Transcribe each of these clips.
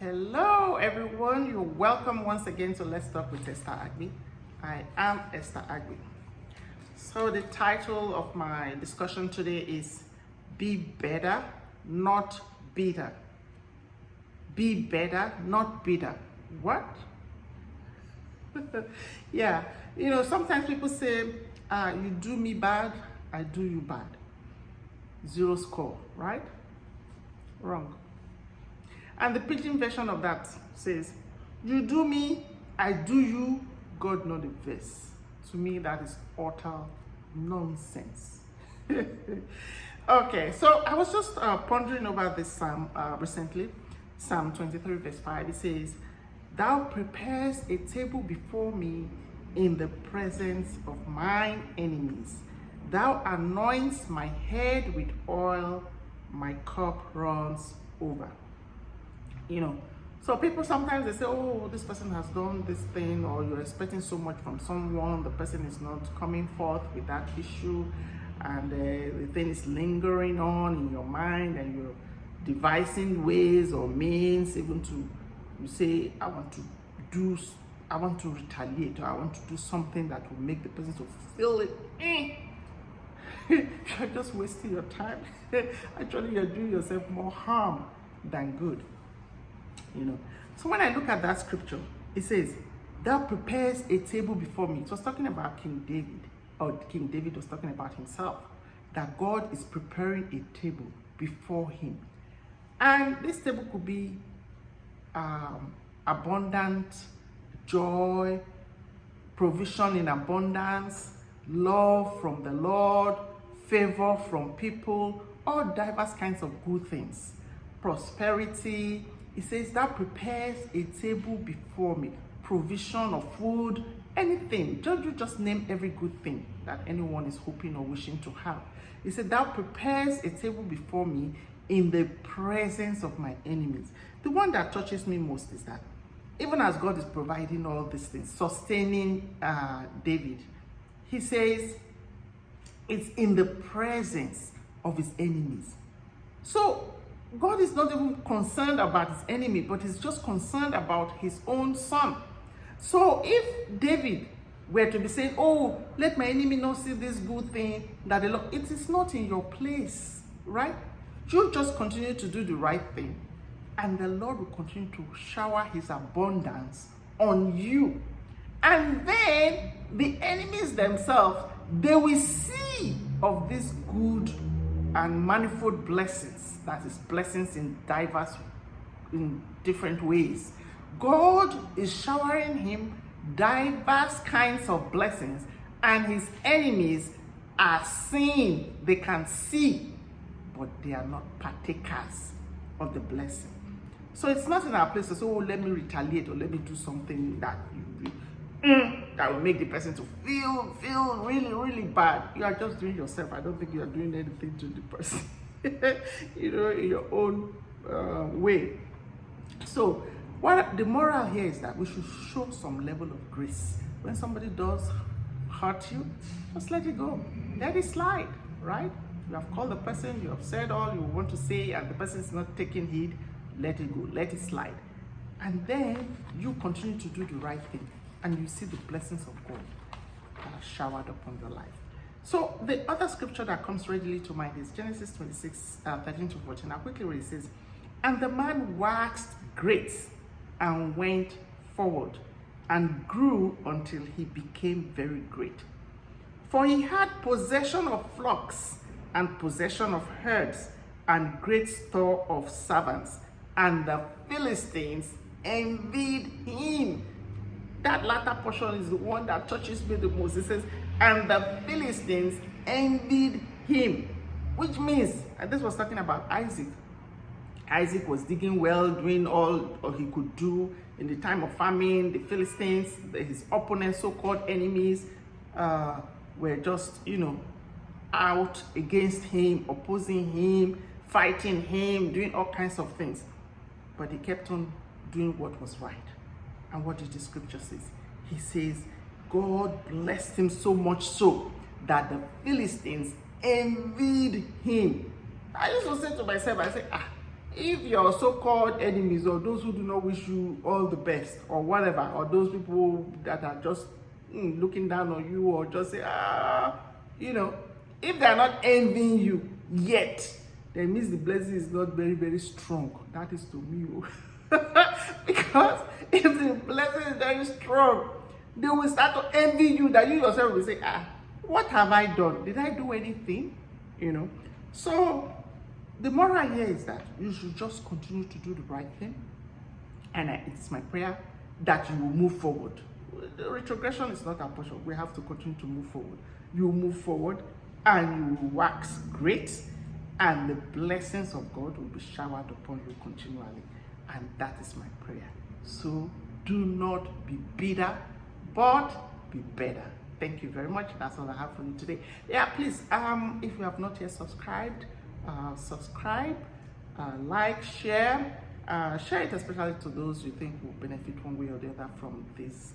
Hello everyone, you're welcome once again to Let's Talk with Esther Agbi. I am Esther Agbi. So the title of my discussion today is Be Better, Not Bitter. Be better, not bitter. What? Yeah, sometimes people say, you do me bad, I do you bad. Zero score, right? Wrong. And the pidgin version of that says, you do me, I do you, God know the verse. To me, that is utter nonsense. Okay, so I was just pondering over this psalm recently. Psalm 23 verse 5, it says, Thou prepares a table before me in the presence of mine enemies. Thou anoints my head with oil, my cup runs over. So people sometimes they say, oh, this person has done this thing, or you're expecting so much from someone, the person is not coming forth with that issue, and the thing is lingering on in your mind, and you're devising ways or means even to, you say, I want to retaliate, or I want to do something that will make the person to feel it. You're just wasting your time. Actually, you're doing yourself more harm than good. So when I look at that scripture, it says, Thou prepares a table before me. It was talking about King David, or King David was talking about himself, that God is preparing a table before him. And this table could be abundant joy, provision in abundance, love from the Lord, favor from people, all diverse kinds of good things, prosperity. It says that prepares a table before me, provision of food, anything. You just name every good thing that anyone is hoping or wishing to have. It said that prepares a table before me in the presence of my enemies. The one that touches me most is that even as God is providing all these things, sustaining David, he says it's in the presence of his enemies. So God is not even concerned about his enemy, but he's just concerned about his own son. So if David were to be saying, oh, let my enemy not see this good thing, that the Lord, it is not in your place, right? You just continue to do the right thing, and the Lord will continue to shower his abundance on you. And then the enemies themselves, they will see of this good and manifold blessings, that is blessings in different ways. God is showering him diverse kinds of blessings, and his enemies are seeing, they can see, but they are not partakers of the blessing. So it's not in our place to say, oh, let me retaliate, or let me do something that that will make the person to feel really, really bad. You are just doing yourself. I don't think you are doing anything to the person, in your own way. So what the moral here is that we should show some level of grace. When somebody does hurt you, just let it go. Let it slide, right? You have called the person, you have said all you want to say, and the person is not taking heed. Let it go, let it slide. And then you continue to do the right thing, and you see the blessings of God that are showered upon your life. So the other scripture that comes readily to mind is Genesis 26, 13 to 14. I'll quickly read. It says, And the man waxed great and went forward and grew until he became very great. For he had possession of flocks and possession of herds and great store of servants, and the Philistines envied him. That latter portion is the one that touches me the most. It says, and the Philistines envied him, which means, and this was talking about Isaac. Isaac was digging well, doing all he could do in the time of famine. The Philistines, his opponents, so-called enemies, were just, out against him, opposing him, fighting him, doing all kinds of things. But he kept on doing what was right. And what did the scripture say? He says, God blessed him so much so that the Philistines envied him. I used to say to myself, I say, If your so-called enemies or those who do not wish you all the best or whatever, or those people that are just looking down on you or just say, if they are not envying you yet, then means the blessing is not very, very strong. That is to me. Because if the blessing is very strong, they will start to envy you, that you yourself will say, what have I done? Did I do anything? So the moral here is that you should just continue to do the right thing. And it's my prayer that you will move forward. The retrogression is not our portion. We have to continue to move forward. You will move forward and you will wax great, and the blessings of God will be showered upon you continually. And that is my prayer. So do not be bitter, but be better. Thank you very much. That's all I have for you today. Yeah, please, if you have not yet subscribed, subscribe, like, share. Share it especially to those you think will benefit one way or the other from this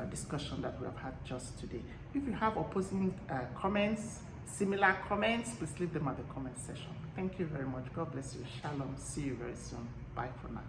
discussion that we have had just today. If you have opposing comments, similar comments, please leave them at the comment section. Thank you very much. God bless you. Shalom. See you very soon. Bye for now.